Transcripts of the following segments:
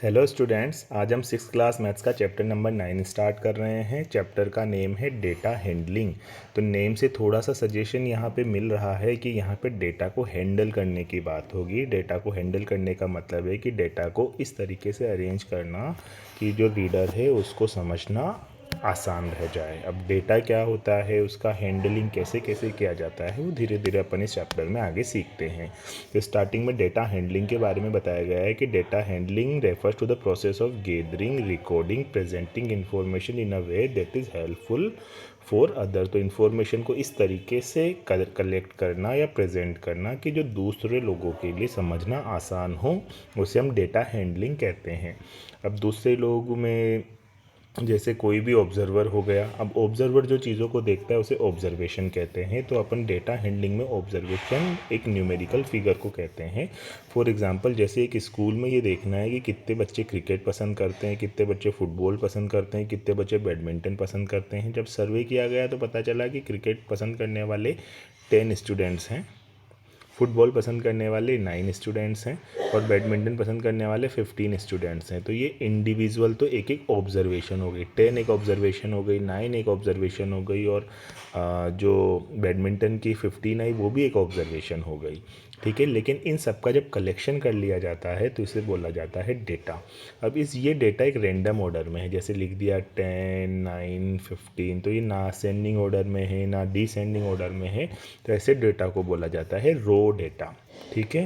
Hello students, आज हम six class maths का चैप्टर नंबर 9 स्टार्ट कर रहे हैं। चैप्टर का नेम है डेटा हैंडलिंग। तो नेम से थोड़ा सा सजेशन यहाँ पे मिल रहा है कि यहाँ पे डेटा को हैंडल करने की बात होगी। डेटा को हैंडल करने का मतलब है कि डेटा को इस तरीके से अरेंज करना कि जो रीडर है उसको समझना आसान रह जाए। अब डेटा क्या होता है, उसका हैंडलिंग कैसे कैसे किया जाता है, वो धीरे धीरे अपन इस चैप्टर में आगे सीखते हैं। तो स्टार्टिंग में डेटा हैंडलिंग के बारे में बताया गया है कि data handling refers to the process of gathering, recording, presenting information in a way that is helpful for other. तो इन्फॉर्मेशन को इस तरीके से कलेक्ट करना या प्रेजेंट करना कि जो दूसरे लोगों के लिए समझना आसान हो, उसे हम डेटा हैंडलिंग कहते हैं। अब दूसरे लोगों में जैसे कोई भी ऑब्जर्वर हो गया। अब ऑब्जर्वर जो चीज़ों को देखता है उसे ऑब्जर्वेशन कहते हैं। तो अपन डेटा हैंडलिंग में ऑब्जर्वेशन एक न्यूमेरिकल फिगर को कहते हैं। फॉर एग्जांपल, जैसे एक स्कूल में ये देखना है कि कितने बच्चे क्रिकेट पसंद करते हैं, कितने बच्चे फुटबॉल पसंद करते हैं, कितने बच्चे बैडमिंटन पसंद करते हैं। जब सर्वे किया गया तो पता चला कि क्रिकेट पसंद करने वाले 10 स्टूडेंट्स हैं, फुटबॉल पसंद करने वाले 9 स्टूडेंट्स हैं और बैडमिंटन पसंद करने वाले 15 स्टूडेंट्स हैं। तो ये इंडिविजुअल तो एक एक ऑब्जर्वेशन हो गई, 10 एक ऑब्जर्वेशन हो गई, 9 एक ऑब्जर्वेशन हो गई और जो बैडमिंटन की 15 आई वो भी एक ऑब्जर्वेशन हो गई। ठीक है, लेकिन इन सब का जब कलेक्शन कर लिया जाता है तो इसे बोला जाता है डेटा। अब ये डेटा एक रैंडम ऑर्डर में है, जैसे लिख दिया 10, 9, 15, तो ये ना असेंडिंग ऑर्डर में है ना डिसेंडिंग ऑर्डर में है। तो ऐसे डेटा को बोला जाता है रो डेटा। ठीक है,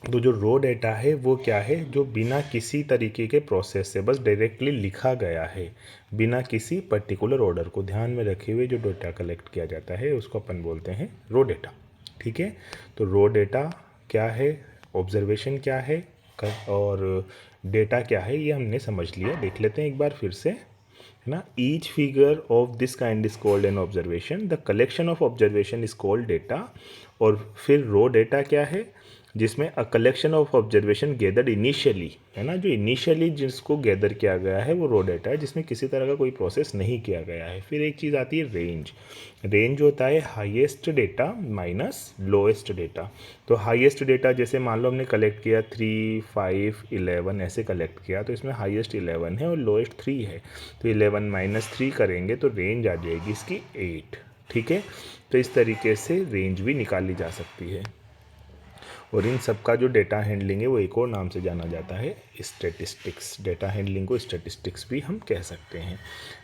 तो जो रो डेटा है वो क्या है, जो बिना किसी तरीके के प्रोसेस से बस डायरेक्टली लिखा गया है, बिना किसी पर्टिकुलर ऑर्डर को ध्यान में रखे हुए जो डेटा कलेक्ट किया जाता है उसको अपन बोलते हैं रो डेटा। ठीक है, तो रो डेटा क्या है, ऑब्जर्वेशन क्या है और डेटा क्या है, ये हमने समझ लिया। देख लेते हैं एक बार फिर से, है ना। Each figure of this kind is called an observation, the collection of observation is called data. और फिर रो डेटा क्या है, जिसमें a collection of observation gathered initially, है ना, जो इनिशियली जिसको गैदर किया गया है वो रो डेटा है, जिसमें किसी तरह का कोई प्रोसेस नहीं किया गया है। फिर एक चीज़ आती है रेंज। रेंज होता है highest data minus lowest data. तो हाईएस्ट डेटा जैसे मान लो हमने कलेक्ट किया 3, 5, 11 ऐसे कलेक्ट किया, तो इसमें हाईएस्ट 11 है और लोएस्ट 3 है। तो 11 माइनस 3 करेंगे तो रेंज आ जाएगी इसकी 8। ठीक है, तो इस तरीके से रेंज भी निकाली जा सकती है। और इन सब का जो डेटा हैंडलिंग है वो एक और नाम से जाना जाता है स्टैटिस्टिक्स। डेटा हैंडलिंग को स्टैटिस्टिक्स भी हम कह सकते हैं।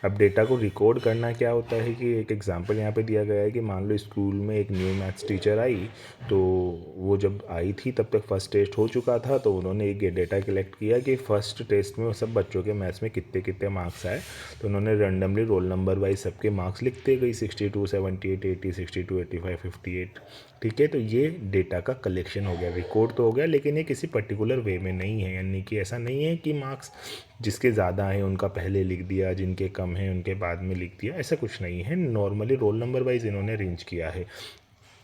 अब डेटा को रिकॉर्ड करना क्या होता है कि एक एग्जांपल यहाँ पे दिया गया है कि मान लो स्कूल में एक न्यू मैथ्स टीचर आई, तो वो जब आई थी तब तक फर्स्ट टेस्ट हो चुका था। तो उन्होंने एक डेटा कलेक्ट किया कि फ़र्स्ट टेस्ट में सब बच्चों के मैथ्स में कितने कितने मार्क्स आए। तो उन्होंने रैंडमली रोल नंबर वाइज सबके मार्क्स लिखते गई, 62, 78, 80, 62, 85, 58। ठीक है, तो ये डेटा का कलेक्शन हो गया, रिकॉर्ड तो हो गया, लेकिन ये किसी पर्टिकुलर वे में नहीं है। यानी कि ऐसा नहीं है कि मार्क्स जिसके ज़्यादा हैं उनका पहले लिख दिया, जिनके कम हैं उनके बाद में लिख दिया, ऐसा कुछ नहीं है। नॉर्मली रोल नंबर वाइज इन्होंने अरेंज किया है।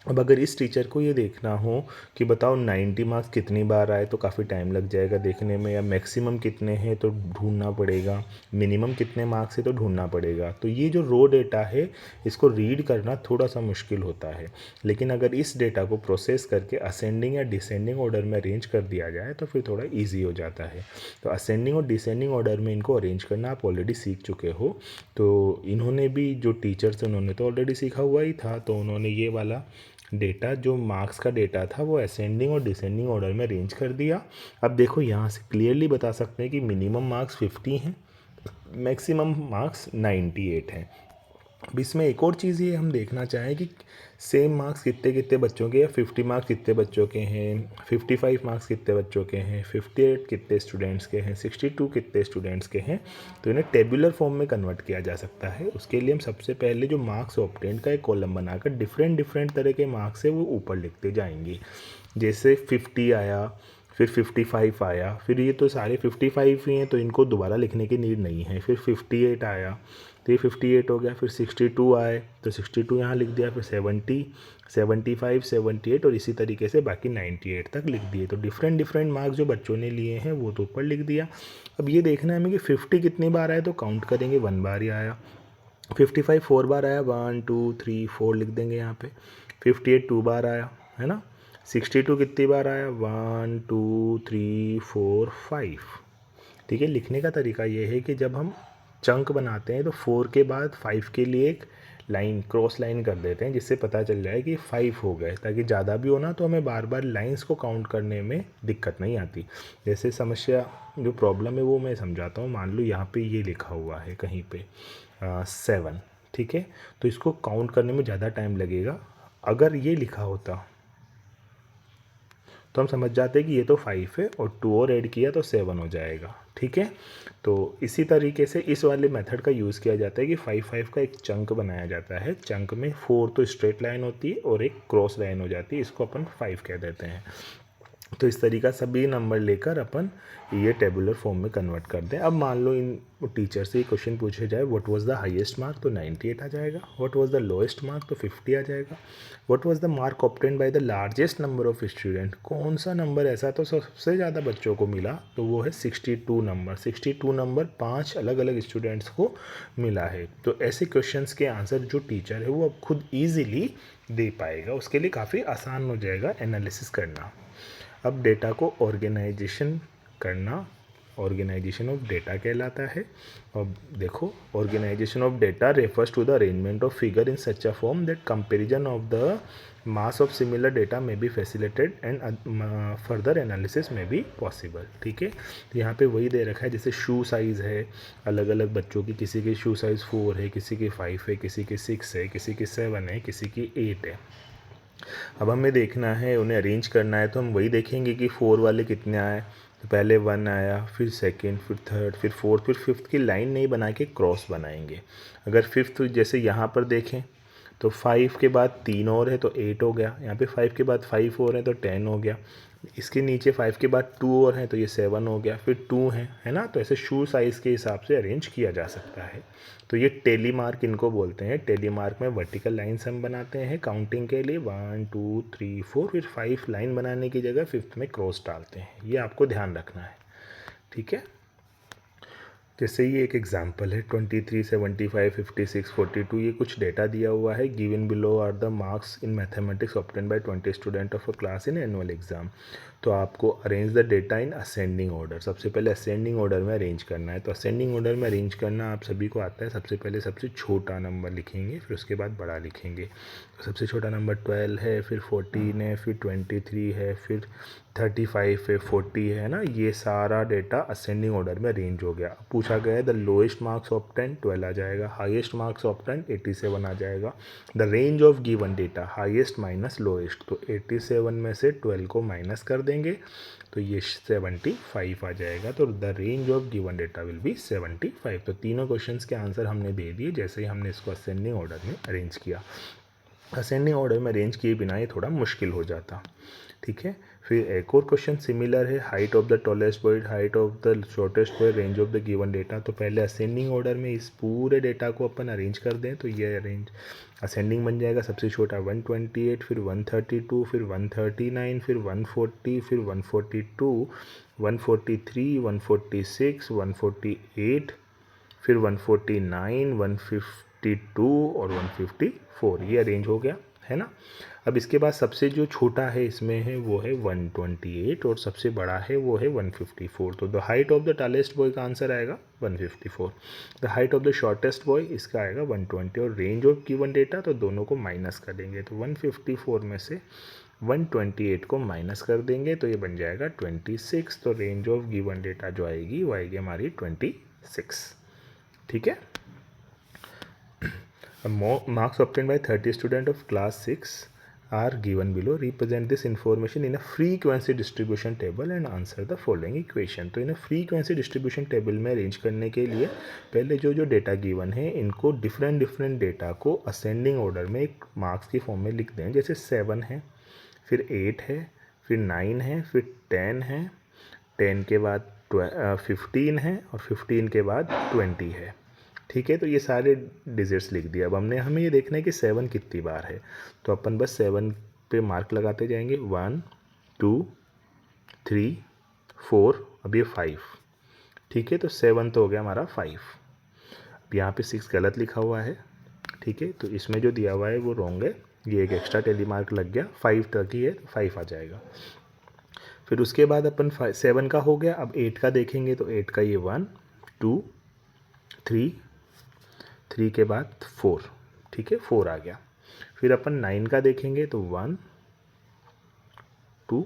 अब अगर इस टीचर को ये देखना हो कि बताओ 90 मार्क्स कितनी बार आए, तो काफ़ी टाइम लग जाएगा देखने में, या मैक्सिमम कितने हैं तो ढूंढना पड़ेगा, मिनिमम कितने मार्क्स है तो ढूंढना पड़ेगा। तो ये जो रो डेटा है इसको रीड करना थोड़ा सा मुश्किल होता है। लेकिन अगर इस डेटा को प्रोसेस करके असेंडिंग या डिसेंडिंग ऑर्डर में अरेंज कर दिया जाए तो फिर थोड़ा ईजी हो जाता है। तो असेंडिंग और डिसेंडिंग ऑर्डर में इनको अरेंज करना आप ऑलरेडी सीख चुके हो। तो इन्होंने भी, जो टीचर्स उन्होंने तो ऑलरेडी सीखा हुआ ही था, तो उन्होंने ये वाला डेटा, जो मार्क्स का डेटा था, वो असेंडिंग और डिसेंडिंग ऑर्डर में अरेंज कर दिया। अब देखो यहाँ से क्लियरली बता सकते हैं कि मिनिमम मार्क्स 50 हैं, मैक्सिमम मार्क्स 98 हैं। अब इसमें एक और चीज़ ये हम देखना चाहें कि सेम मार्क्स कितने कितने बच्चों के, या 50 मार्क्स कितने बच्चों के हैं, 55 मार्क्स कितने बच्चों के हैं, 58 कितने स्टूडेंट्स के हैं, 62 कितने स्टूडेंट्स के हैं। तो इन्हें टेबुलर फॉर्म में कन्वर्ट किया जा सकता है। उसके लिए हम सबसे पहले जो मार्क्स ऑब्टेंड का एक कॉलम बनाकर डिफरेंट डिफरेंट तरह के मार्क्स है वो ऊपर लिखते जाएंगे। जैसे 50 आया, फिर 55 आया, फिर ये तो सारे 55 ही हैं तो इनको दोबारा लिखने की नीड नहीं है। फिर 58 आया तो ये 58 हो गया, फिर 62 आए तो 62 यहाँ लिख दिया, फिर 70, 75, 78 और इसी तरीके से बाकी 98 तक लिख दिए। तो डिफरेंट डिफरेंट मार्क्स जो बच्चों ने लिए हैं वो तो ऊपर लिख दिया। अब ये देखना है हमें कि 50 कितनी बार आया, तो काउंट करेंगे, 1 बार ही आया। 55 4 बार आया, 1 2 3 4 लिख देंगे यहाँ पे। 58 2 बार आया, है ना। 62 कितनी बार आया, 1 2 3 4 5। ठीक है, लिखने का तरीका ये है कि जब हम चंक बनाते हैं तो 4 के बाद 5 के लिए एक लाइन क्रॉस लाइन कर देते हैं, जिससे पता चल जाए कि 5 हो गए, ताकि ज़्यादा भी हो ना तो हमें बार बार लाइंस को काउंट करने में दिक्कत नहीं आती। जैसे समस्या जो प्रॉब्लम है वो मैं समझाता हूँ। मान लो यहाँ पे ये लिखा हुआ है कहीं पे 7, ठीक है, तो इसको काउंट करने में ज़्यादा टाइम लगेगा। अगर ये लिखा होता तो हम समझ जाते हैं कि ये तो 5 है और 2 और ऐड किया तो 7 हो जाएगा, ठीक है। तो इसी तरीके से इस वाले मेथड का यूज़ किया जाता है कि 5 का एक चंक बनाया जाता है। चंक में 4 तो स्ट्रेट लाइन होती है और एक क्रॉस लाइन हो जाती है, इसको अपन 5 कह देते हैं। तो इस तरीका सभी नंबर लेकर अपन ये टेबुलर फॉर्म में कन्वर्ट कर दें। अब मान लो इन टीचर से क्वेश्चन पूछे जाए what was the highest mark, तो 98 आ जाएगा। What was the lowest mark, तो 50 आ जाएगा। What was the mark obtained by the largest number of student, कौन सा नंबर ऐसा तो सबसे ज़्यादा बच्चों को मिला, तो वो है 62 नंबर। 62 नंबर 5 अलग अलग स्टूडेंट्स को मिला है। तो ऐसे क्वेश्चंस के आंसर जो टीचर है वो अब खुद ईजिली दे पाएगा, उसके लिए काफ़ी आसान हो जाएगा एनालिसिस करना। अब डेटा को ऑर्गेनाइजेशन करना ऑर्गेनाइजेशन ऑफ डेटा कहलाता है। अब देखो, organisation of data refers to the arrangement of figure in such a form that comparison of the mass of similar data में be facilitated and further analysis में be possible. ठीक है, तो यहाँ पे वही दे रखा है, जैसे शू साइज़ है अलग अलग बच्चों की, किसी की शू साइज़ 4 है, किसी की 5 है, किसी की 6 है, किसी की 7 है, किसी की 8 है। अब हमें देखना है, उन्हें अरेंज करना है, तो हम वही देखेंगे कि 4 वाले कितने आए। तो पहले 1 आया, फिर सेकंड, फिर थर्ड, फिर फोर्थ, फिर फिफ्थ की लाइन नहीं बना के क्रॉस बनाएंगे। अगर फिफ्थ जैसे यहाँ पर देखें तो 5 के बाद 3 और है तो 8 हो गया। यहाँ पे 5 के बाद 5 और है तो 10 हो गया। इसके नीचे 5 के बाद 2 और हैं तो ये 7 हो गया, फिर 2 है ना। तो ऐसे शू साइज़ के हिसाब से अरेंज किया जा सकता है। तो ये टेली मार्क इनको बोलते हैं। टेली मार्क में वर्टिकल लाइन्स हम बनाते हैं काउंटिंग के लिए, 1 2 3 4, फिर 5 लाइन बनाने की जगह फिफ्थ में क्रॉस डालते हैं। ये आपको ध्यान रखना है, ठीक है। जैसे ये एक एग्जांपल है 23, 75, 56, 42, ये कुछ डेटा दिया हुआ है। Given below are the marks in mathematics obtain by 20 student of a class in annual exam. तो आपको arrange the data in ascending order, सबसे पहले असेंडिंग ऑर्डर में अरेंज करना है। तो असेंडिंग ऑर्डर में अरेंज करना आप सभी को आता है। सबसे पहले सबसे छोटा नंबर लिखेंगे, फिर उसके बाद बड़ा लिखेंगे। तो सबसे छोटा नंबर 12 है, फिर 14 है, फिर 23 है, फिर 35 है, 40 है ना। ये सारा डेटा असेंडिंग ऑर्डर में अरेंज हो गया। पूछा गया है द लोएस्ट मार्क्स ऑफ 10, 12 आ जाएगा। हाईएस्ट मार्क्स ऑफ 10, 87 आ जाएगा। The range of given data, highest minus lowest, तो 87 में से 12 को माइनस कर देंगे तो ये 75 आ जाएगा। तो the range of given data will be 75। तो तीनों क्वेश्चंस के आंसर हमने दे दिए जैसे ही हमने इसको असेंडिंग ऑर्डर में अरेंज किया। असेंडिंग ऑर्डर में अरेंज किए बिना ये थोड़ा मुश्किल हो जाता, ठीक है। फिर एक और क्वेश्चन सिमिलर है, height of the tallest boy, height of the shortest boy, range of the given data. तो पहले असेंडिंग ऑर्डर में इस पूरे डेटा को अपन अरेंज कर दें तो ये अरेंज असेंडिंग बन जाएगा। सबसे छोटा 128, फिर 132, फिर 139, फिर 140, फिर 142, 143, 146, 148, फिर 149, 152 और 154। ये अरेंज हो गया है ना। अब इसके बाद सबसे जो छोटा है इसमें है वो है 128 और सबसे बड़ा है वो है 154। तो the height of the tallest boy का आंसर आएगा 154। The height of the shortest boy इसका आएगा 120 और रेंज ऑफ गिवन डेटा तो दोनों को माइनस कर देंगे। तो 154 में से 128 को माइनस कर देंगे तो ये बन जाएगा 26। तो रेंज ऑफ गिवन डेटा जो आएगी वो आएगी हमारी 26, ठीक है। Marks obtained by 30 students of class 6 are given below. Represent this information in a frequency distribution table and answer the following equation. तो इन्हें frequency distribution table में अरेंज करने के लिए पहले जो जो डेटा गिवन है इनको डिफरेंट डेटा को असेंडिंग ऑर्डर में एक मार्क्स की फॉर्म में लिख दें। जैसे 7 है, फिर 8 है, फिर 9 है, फिर 10 है, 10 के बाद 15 है और 15 के बाद 20 है, ठीक है। तो ये सारे डिजिट्स लिख दिया। अब हमें ये देखना है कि 7 कितनी बार है, तो अपन बस 7 पे मार्क लगाते जाएंगे। 1 2 3 4, अब ये 5, ठीक है। तो 7 तो हो गया हमारा 5। अब यहाँ पे 6 गलत लिखा हुआ है, ठीक है। तो इसमें जो दिया हुआ है वो रॉन्ग है, ये एक एक्स्ट्रा टेली मार्क लग गया। 5 तक ही है तो 5 आ जाएगा। फिर उसके बाद अपन 7 का हो गया। अब 8 का देखेंगे तो 8 का ये 1 2 3, 3 के बाद 4, ठीक है 4 आ गया। फिर अपन 9 का देखेंगे तो 1 2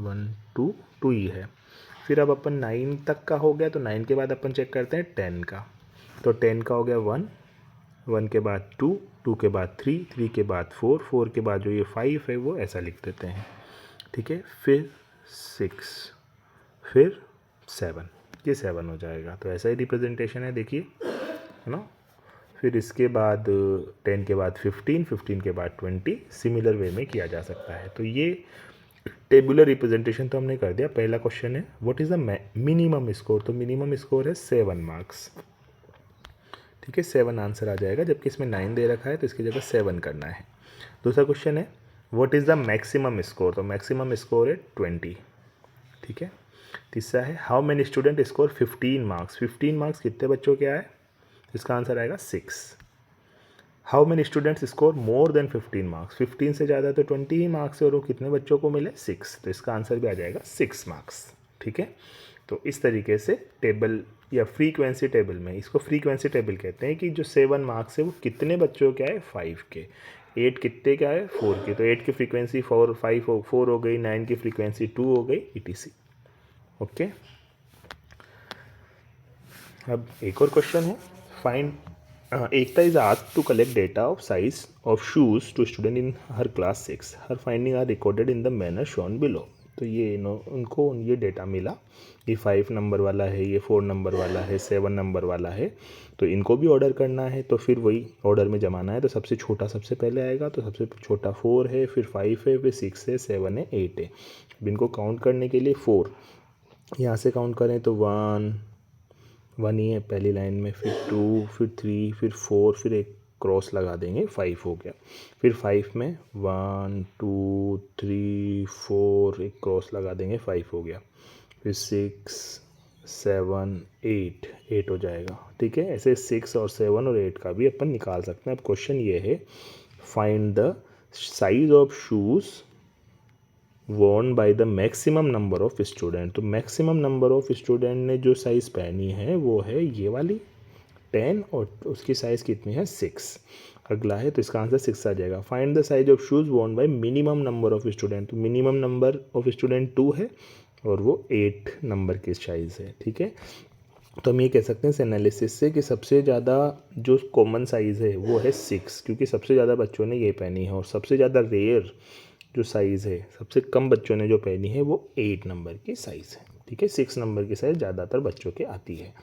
1 2 2 ही है। फिर अब अपन 9 तक का हो गया तो 9 के बाद अपन चेक करते हैं 10 का। तो 10 का हो गया 1 1 के बाद 2 2 के बाद 3 3 के बाद 4 4 के बाद जो ये 5 है वो ऐसा लिख देते हैं, ठीक है। फिर 6 फिर 7, ये 7 हो जाएगा। तो ऐसा ही रिप्रेजेंटेशन है, देखिए, है ना। फिर इसके बाद 10 के बाद 15 15 के बाद 20 सिमिलर वे में किया जा सकता है। तो ये टेबुलर रिप्रेजेंटेशन तो हमने कर दिया। पहला क्वेश्चन है what is the minimum score. तो मिनिमम स्कोर है 7 मार्क्स, ठीक है 7 आंसर आ जाएगा, जबकि इसमें 9 दे रखा है तो इसकी जगह 7 करना है। दूसरा क्वेश्चन है what is the maximum score. तो मैक्सिमम स्कोर है 20, ठीक है। तीसरा है how many student score 15 marks. 15 marks कितने बच्चों के आए, इसका आंसर आएगा 6। How many students score more than 15 marks. 15 से ज़्यादा तो 20 ही मार्क्स है और वो कितने बच्चों को मिले 6, तो इसका आंसर भी आ जाएगा 6 मार्क्स, ठीक है। तो इस तरीके से टेबल या फ्रीक्वेंसी टेबल में, इसको फ्रीक्वेंसी टेबल कहते हैं कि जो 7 मार्क्स है वो कितने बच्चों के आए 5 के, 8 कितने के आए 4 के। तो 8 की फ्रीक्वेंसी 4 हो गई, 9 की फ्रीक्वेंसी 2 हो गई, etc। ओके। अब एक और क्वेश्चन है find Ekta is asked to collect data of size of shoes to student in her class 6। Her finding are recorded in the manner shown below. तो ये उनको ये डेटा मिला, ये 5 नंबर वाला है, ये 4 नंबर वाला है, 7 नंबर वाला है। तो इनको भी ऑर्डर करना है, तो फिर वही ऑर्डर में जमाना है। तो सबसे छोटा सबसे पहले आएगा, तो सबसे छोटा 4 है, फिर 5 है, फिर 6 है, 7 है, 8 है। अब इनको काउंट करने के लिए 4 यहाँ से काउंट करें तो 1 ही है पहली लाइन में, फिर 2, फिर 3, फिर 4, फिर एक क्रॉस लगा देंगे, 5 हो गया। फिर 5 में 1 2 3 4 एक क्रॉस लगा देंगे, 5 हो गया। फिर 6 7 8 हो जाएगा, ठीक है। ऐसे 6 और 7 और 8 का भी अपन निकाल सकते हैं। अब क्वेश्चन ये है find the size of shoes Warne by the maximum number of student. तो मैक्सिमम नंबर ऑफ स्टूडेंट ने जो साइज़ पहनी है वो है ये वाली 10 और उसकी साइज़ कितनी है 6। अगला है तो इसका आंसर 6 आ जाएगा। Find the size of shoes Warne bye minimum number of student. तो मिनिमम नंबर ऑफ स्टूडेंट 2 है और वो 8 नंबर की साइज़ है, ठीक है। तो हम ये कह सकते हैं इस एनालिसिस से कि सबसे ज़्यादा जो कॉमन साइज़ है वो है 6, क्योंकि सबसे ज़्यादा बच्चों ने ये पहनी है। और सबसे ज़्यादा रेयर जो साइज़ है, सबसे कम बच्चों ने जो पहनी है वो 8 नंबर की साइज़ है, ठीक है। 6 नंबर की साइज़ ज़्यादातर बच्चों के आती है।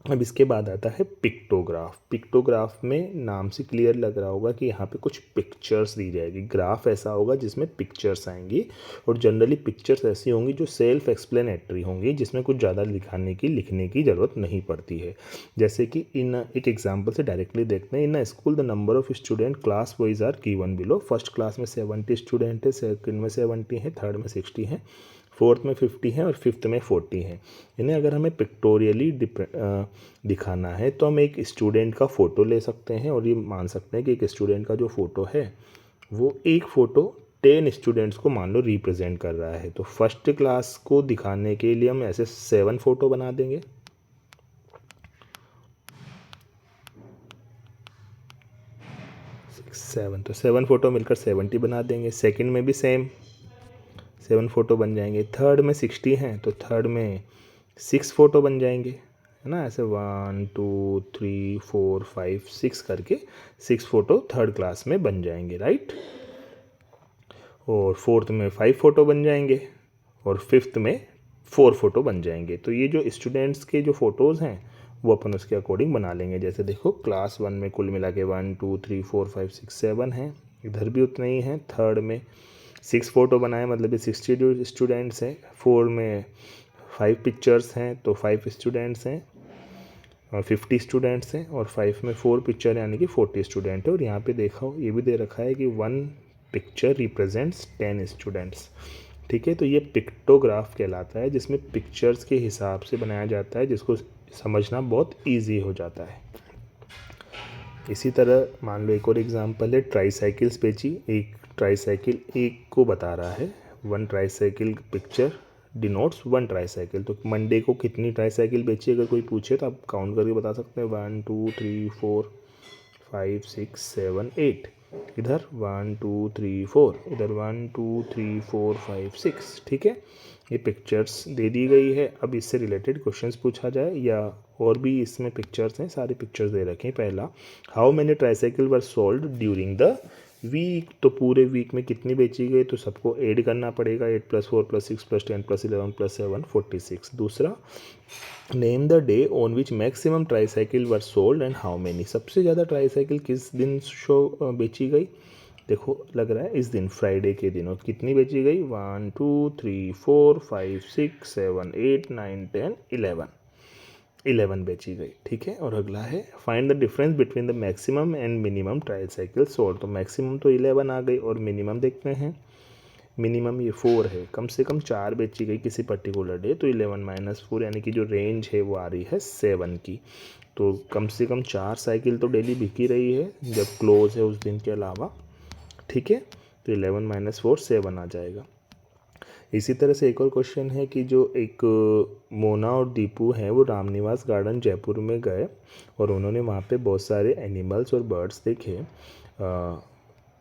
अब इसके बाद आता है पिक्टोग्राफ। पिक्टोग्राफ में नाम से क्लियर लग रहा होगा कि यहाँ पे कुछ पिक्चर्स दी जाएगी। ग्राफ ऐसा होगा जिसमें पिक्चर्स आएंगी और जनरली पिक्चर्स ऐसी होंगी जो सेल्फ एक्सप्लेनेटरी होंगी, जिसमें कुछ ज़्यादा लिखने की ज़रूरत नहीं पड़ती है। जैसे कि इन एक एग्जाम्पल से डायरेक्टली देखते हैं। In school the number of student class wise are given below. First class में 70 स्टूडेंट है, सेकंड में 70 है, थर्ड में 60 है, फोर्थ में 50 है और फिफ्थ में 40 है। इन्हें अगर हमें पिक्टोरियली दिखाना है तो हम एक स्टूडेंट का फ़ोटो ले सकते हैं और ये मान सकते हैं कि एक स्टूडेंट का जो फ़ोटो है वो एक फ़ोटो 10 स्टूडेंट्स को मान लो रिप्रेजेंट कर रहा है। तो फर्स्ट क्लास को दिखाने के लिए हम ऐसे 7 फ़ोटो बना देंगे। तो 7 फ़ोटो मिलकर 70 बना देंगे। सेकंड में भी सेम 7 फ़ोटो बन जाएंगे। थर्ड में 60 हैं तो थर्ड में 6 फ़ोटो बन जाएंगे, है ना। ऐसे 1 2 3 4 5 6 करके 6 फ़ोटो थर्ड क्लास में बन जाएंगे, राइट। और फोर्थ में 5 फ़ोटो बन जाएंगे और फिफ्थ में 4 फ़ोटो बन जाएंगे। तो ये जो स्टूडेंट्स के जो फ़ोटोज़ हैं वो अपन उसके अकॉर्डिंग बना लेंगे। जैसे देखो क्लास 1 में कुल मिला के 1 2 3 4 5 6 7 हैं, इधर भी उतना ही है। थर्ड में 6 फ़ोटो बनाए, मतलब 60 जो स्टूडेंट्स हैं। 4 में 5 पिक्चर्स हैं तो 5 स्टूडेंट्स हैं और 50 स्टूडेंट्स हैं। और 5 में 4 पिक्चर यानी कि 40 स्टूडेंट है। और यहाँ पे देखो ये भी दे रखा है कि 1 पिक्चर रिप्रेजेंट्स 10 स्टूडेंट्स, ठीक है। तो ये पिक्टोग्राफ कहलाता है, जिसमें पिक्चर्स के हिसाब से बनाया जाता है, जिसको समझना बहुत ईजी हो जाता है। इसी तरह मान लो एक और एग्जांपल है ट्राईसाइकिल्स बेची। एक ट्राईसाइकिल एक को बता रहा है, one tricycle picture denotes one tricycle. तो मंडे को कितनी ट्राईसाइकिल बेची अगर कोई पूछे तो आप काउंट करके बता सकते हैं, 1 2 3 4 5 6 7 8। इधर 1 2 3 4, इधर 1 2 3 4 5 6। ठीक है, ये पिक्चर्स दे दी गई है। अब इससे रिलेटेड क्वेश्चंस पूछा जाए या और भी इसमें पिक्चर्स हैं, सारे पिक्चर्स दे रखे हैं। पहला, how many tricycle were sold during the week. तो पूरे वीक में कितनी बेची गई, तो सबको ऐड करना पड़ेगा, 8 + 4 + 6 + 10 + 11 + 7 46। दूसरा, name the day on which maximum tricycle were sold and how many. सबसे ज़्यादा ट्राईसाइकिल किस दिन बेची गई, देखो लग रहा है इस दिन, फ्राइडे के दिन। और कितनी बेची गई, 1 2 3 4 5 6 7 8 9 10 11 बेची गई। ठीक है, और अगला है, find the difference between the maximum and minimum tricycle sold. तो मैक्सिमम तो 11 आ गई और मिनिमम देखते हैं, मिनिमम ये 4 है, कम से कम 4 बेची गई किसी पर्टिकुलर डे। तो 11 - 4 यानी कि जो रेंज है वो आ रही है 7 की। तो कम से कम 4 साइकिल तो डेली बिकी रही है जब क्लोज है उस दिन के अलावा। ठीक है, तो 11 - 4 7 आ जाएगा। इसी तरह से एक और क्वेश्चन है कि जो एक मोना और दीपू हैं वो रामनिवास गार्डन जयपुर में गए और उन्होंने वहाँ पे बहुत सारे एनिमल्स और बर्ड्स देखे।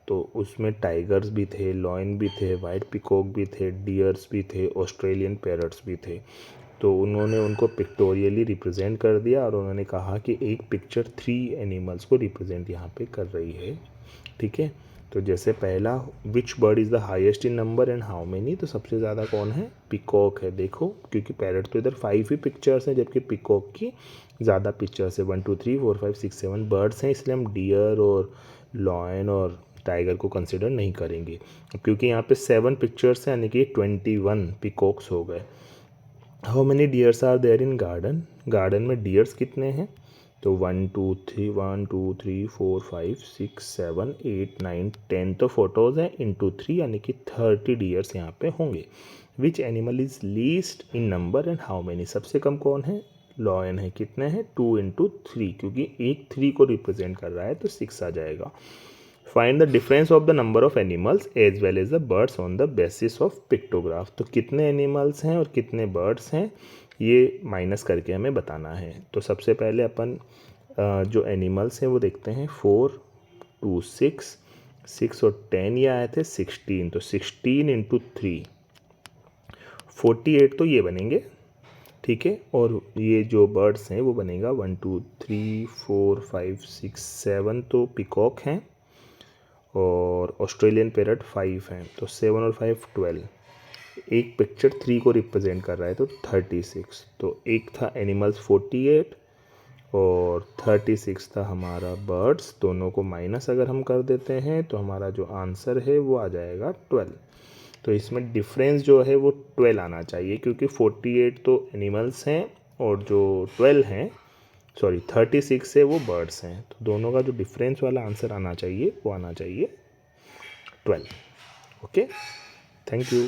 तो उसमें टाइगर्स भी थे, लॉयन भी थे, वाइट पिकॉक भी थे, डियर्स भी थे, ऑस्ट्रेलियन पैरट्स भी थे। तो उन्होंने उनको पिक्टोरियली रिप्रेजेंट कर दिया और उन्होंने कहा कि एक पिक्चर 3 एनिमल्स को रिप्रेजेंट यहाँ पे कर रही है। ठीक है, तो जैसे पहला, which bird is the highest in number and how many. तो सबसे ज़्यादा कौन है, पिकॉक है। देखो क्योंकि पैरट तो इधर 5 ही पिक्चर्स हैं जबकि पिकॉक की ज़्यादा पिक्चर्स है, 1 2 3 4 5 6 7 बर्ड्स हैं, इसलिए हम डियर और लॉयन और टाइगर को कंसिडर नहीं करेंगे। क्योंकि यहाँ पे 7 पिक्चर्स हैं यानी कि 21 पिकॉक्स हो गए। How many deers are there in garden. Garden में डियर्स कितने हैं, तो 1 2 3 1 2 3 4 5 6 7 8 9 10 तो फोटोज़ हैं इंटू 3 यानी कि 30 डियर्स यहाँ पे होंगे। Which animal is least in number and how many. सबसे कम कौन है, लॉयन है। कितने हैं, 2 × 3, क्योंकि एक 3 को रिप्रेजेंट कर रहा है तो 6 आ जाएगा। Find the difference of the number of animals as well as the birds on the basis of pictograph. तो कितने एनिमल्स हैं और कितने बर्ड्स हैं ये माइनस करके हमें बताना है। तो सबसे पहले अपन जो एनिमल्स हैं वो देखते हैं, 4 2 6 6 और 10 ये आए थे 16। तो 16 × 3 48 तो ये बनेंगे। ठीक है, और ये जो बर्ड्स हैं वो बनेगा 1 2 3 4 5 6 7 तो पिकॉक हैं और ऑस्ट्रेलियन पैरट 5 हैं। तो 7 और 5 12। एक पिक्चर 3 को रिप्रेजेंट कर रहा है तो 36। तो एक था एनिमल्स 48 और 36 था हमारा बर्ड्स। दोनों को माइनस अगर हम कर देते हैं तो हमारा जो आंसर है वो आ जाएगा 12। तो इसमें डिफरेंस जो है वो 12 आना चाहिए क्योंकि 48 तो एनिमल्स हैं और जो 12 हैं, सॉरी 36 है वो बर्ड्स हैं। तो दोनों का जो डिफरेंस वाला आंसर आना चाहिए वो आना चाहिए 12। Okay, thank you.